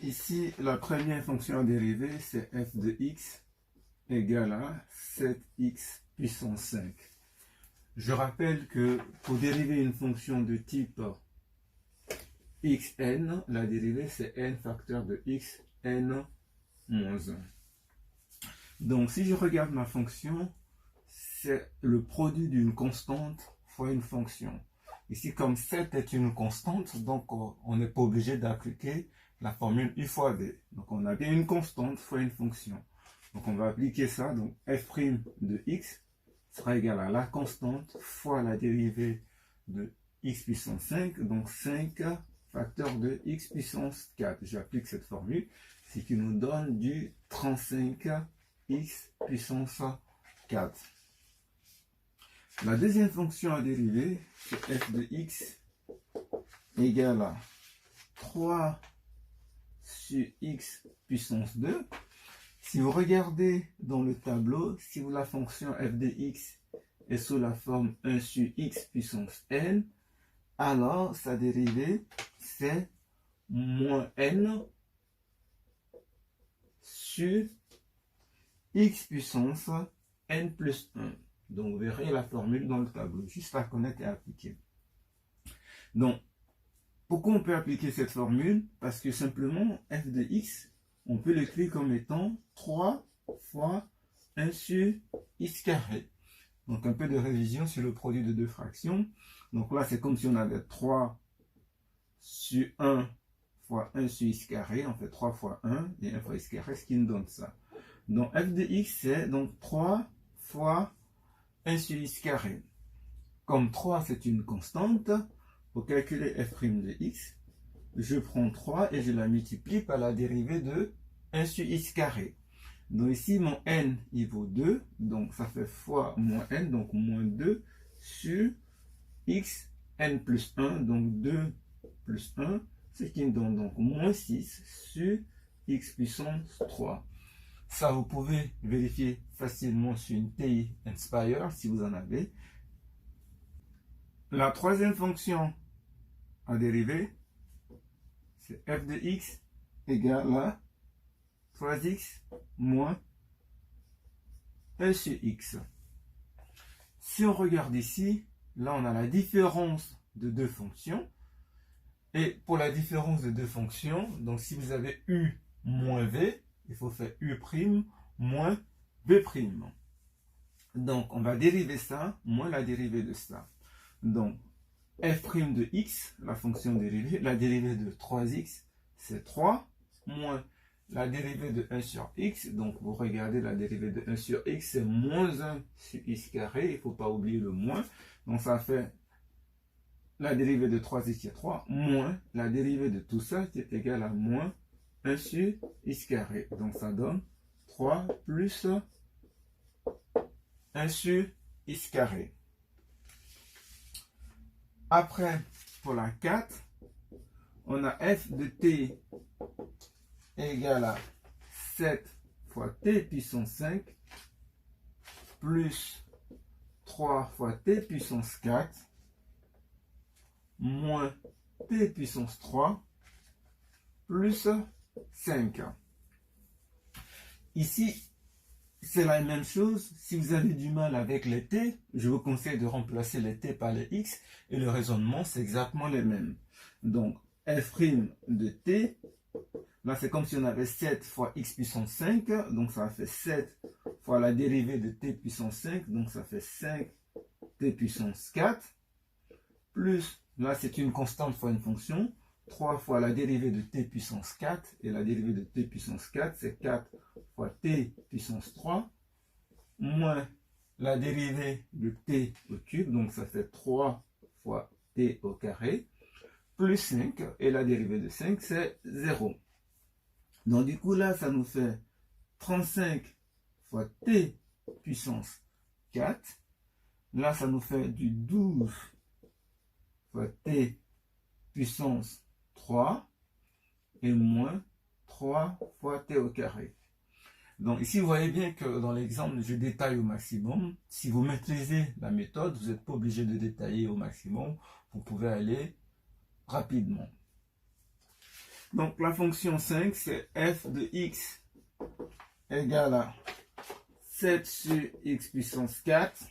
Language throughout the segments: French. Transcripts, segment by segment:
Ici, la première fonction à dériver, c'est f de x égale à 7x puissance 5. Je rappelle que pour dériver une fonction de type xn, la dérivée c'est n facteur de x, n moins 1. Donc si je regarde ma fonction, c'est le produit d'une constante fois une fonction. Ici, comme 7 est une constante, donc on n'est pas obligé d'appliquer la formule u fois v. Donc on a bien une constante fois une fonction. Donc on va appliquer ça. Donc f' de x sera égal à la constante fois la dérivée de x puissance 5. Donc 5 facteur de x puissance 4. J'applique cette formule, ce qui nous donne du 35x puissance 4. La deuxième fonction à dériver, c'est f de x égale à 3 sur x puissance 2. Si vous regardez dans le tableau, si la fonction f de x est sous la forme 1 sur x puissance n, alors sa dérivée, c'est moins n sur x puissance n plus 1. Donc, vous verrez la formule dans le tableau, juste à connaître et à appliquer. Donc, pourquoi on peut appliquer cette formule? Parce que simplement, f de x, on peut l'écrire comme étant 3 fois 1 sur x carré. Donc, un peu de révision sur le produit de deux fractions. Donc là, c'est comme si on avait 3 sur 1 fois 1 sur x carré. On fait 3 fois 1 et 1 fois x carré, ce qui nous donne ça. Donc, f de x, c'est donc 3 fois 1 sur x carré. Comme 3 c'est une constante, pour calculer f' de x, je prends 3 et je la multiplie par la dérivée de 1 sur x carré. Donc ici mon n il vaut 2, donc ça fait fois moins n, donc moins 2 sur x n plus 1, donc 2 plus 1, ce qui me donne donc moins 6 sur x puissance 3. Ça, vous pouvez vérifier facilement sur une TI Inspire si vous en avez. La troisième fonction à dériver, c'est f de x égale à 3x moins 1 sur x. Si on regarde ici, là on a la différence de deux fonctions. Et pour la différence de deux fonctions, donc si vous avez u moins v, il faut faire u' moins v'. Donc, on va dériver ça, moins la dérivée de ça. Donc, f' de x, la fonction dérivée, la dérivée de 3x, c'est 3, moins la dérivée de 1 sur x. Donc, vous regardez la dérivée de 1 sur x, c'est moins 1 sur x carré. Il ne faut pas oublier le moins. Donc, ça fait la dérivée de 3x qui est 3, moins la dérivée de tout ça qui est égal à moins 1 sur x carré. Donc ça donne 3 plus 1 sur x carré. Après, pour la 4, on a f de t égale à 7 fois t puissance 5 plus 3 fois t puissance 4 moins t puissance 3 plus 5. Ici, c'est la même chose. Si vous avez du mal avec les t, je vous conseille de remplacer les t par les x et le raisonnement, c'est exactement le même. Donc, f' de t, là c'est comme si on avait 7 fois x puissance 5, donc ça fait 7 fois la dérivée de t puissance 5, donc ça fait 5 t puissance 4, plus, là c'est une constante fois une fonction, 3 fois la dérivée de t puissance 4, et la dérivée de t puissance 4, c'est 4 fois t puissance 3, moins la dérivée de t au cube, donc ça fait 3 fois t au carré, plus 5, et la dérivée de 5, c'est 0. Donc du coup, là, ça nous fait 35 fois t puissance 4. Là, ça nous fait du 12 fois t puissance 3 et moins 3 fois t au carré. Donc ici, vous voyez bien que dans l'exemple, je détaille au maximum. Si vous maîtrisez la méthode, vous n'êtes pas obligé de détailler au maximum. Vous pouvez aller rapidement. Donc la fonction 5, c'est f de x égale à 7 sur x puissance 4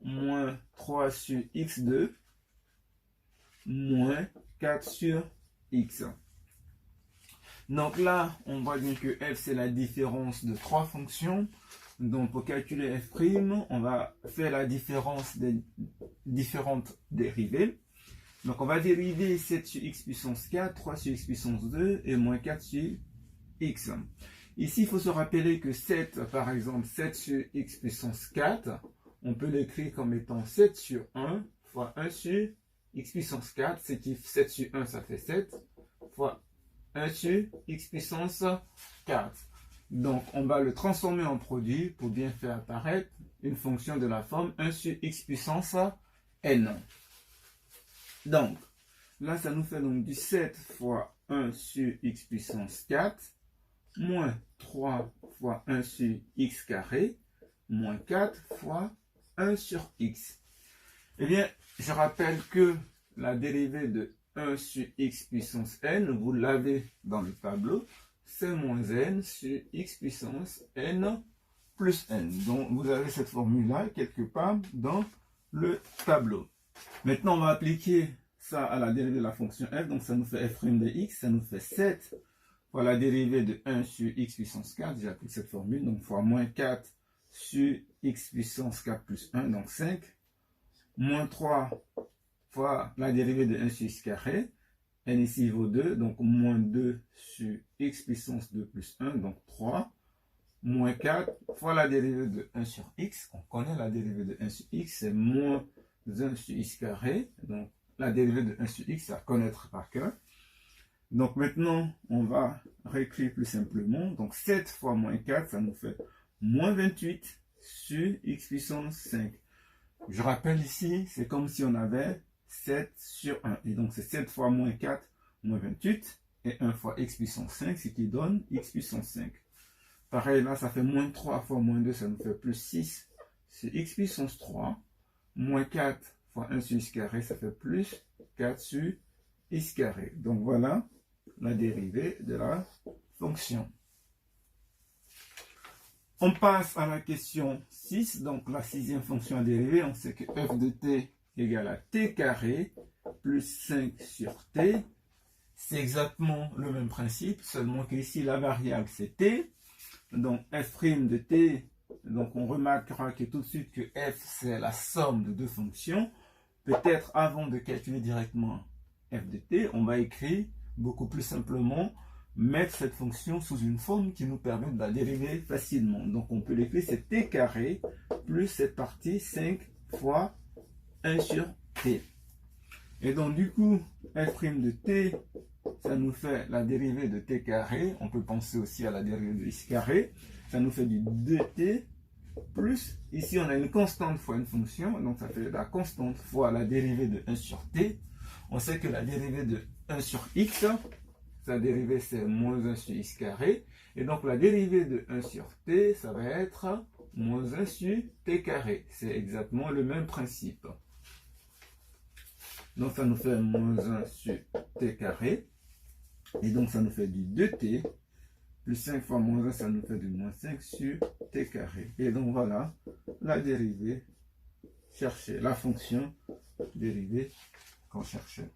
moins 3 sur x2 moins 4 sur x. Donc là, on voit bien que f, c'est la différence de trois fonctions. Donc pour calculer f', on va faire la différence des différentes dérivées. Donc on va dériver 7 sur x puissance 4, 3 sur x puissance 2 et moins 4 sur x. Ici, il faut se rappeler que 7, par exemple, 7 sur x puissance 4, on peut l'écrire comme étant 7 sur 1 fois 1 sur x puissance 4, ce qui 7 sur 1, ça fait 7, fois 1 sur x puissance 4. Donc, on va le transformer en produit pour bien faire apparaître une fonction de la forme 1 sur x puissance n. Donc, là, ça nous fait donc du 7 fois 1 sur x puissance 4, moins 3 fois 1 sur x carré, moins 4 fois 1 sur x. Eh bien, je rappelle que la dérivée de 1 sur x puissance n, vous l'avez dans le tableau, c'est moins n sur x puissance n plus n. Donc, vous avez cette formule-là quelque part dans le tableau. Maintenant, on va appliquer ça à la dérivée de la fonction f. Donc, ça nous fait f' de x. Ça nous fait 7 fois la dérivée de 1 sur x puissance 4. J'applique cette formule. Donc, fois moins 4 sur x puissance 4 plus 1. Donc, 5. Moins 3 fois la dérivée de 1 sur x carré. n ici vaut 2. Donc, moins 2 sur x puissance 2 plus 1. Donc, 3. Moins 4 fois la dérivée de 1 sur x. On connaît la dérivée de 1 sur x. C'est moins 1 sur x carré. Donc, la dérivée de 1 sur x à connaître par cœur. Donc, maintenant, on va réécrire plus simplement. Donc, 7 fois moins 4, ça nous fait moins 28 sur x puissance 5. Je rappelle ici, c'est comme si on avait 7 sur 1. Et donc, c'est 7 fois moins 4, moins 28. Et 1 fois x puissance 5, ce qui donne x puissance 5. Pareil, là, ça fait moins 3 fois moins 2, ça nous fait plus 6 sur x puissance 3. Moins 4 fois 1 sur x carré, ça fait plus 4 sur x carré. Donc voilà la dérivée de la fonction. On passe à la question 6. Donc la sixième fonction à dériver, on sait que f de t égale à t carré plus 5 sur t. C'est exactement le même principe, seulement qu'ici la variable c'est t. Donc f' de t, donc on remarquera que tout de suite que f c'est la somme de deux fonctions. Peut-être avant de calculer directement f de t, on va écrire beaucoup plus simplement, mettre cette fonction sous une forme qui nous permet de la dériver facilement. Donc on peut l'écrire, c'est t carré plus cette partie 5 fois 1 sur t. Et donc du coup, f' de t, ça nous fait la dérivée de t carré. On peut penser aussi à la dérivée de x carré. Ça nous fait du 2t plus, ici on a une constante fois une fonction, donc ça fait la constante fois la dérivée de 1 sur t. On sait que la dérivée de 1 sur x, sa dérivée c'est moins 1 sur x carré. Et donc la dérivée de 1 sur t, ça va être moins 1 sur t carré. C'est exactement le même principe. Donc ça nous fait moins 1 sur t carré. Et donc ça nous fait du 2t. Plus 5 fois moins 1, ça nous fait du moins 5 sur t carré. Et donc voilà la dérivée cherchée, la fonction dérivée qu'on cherchait.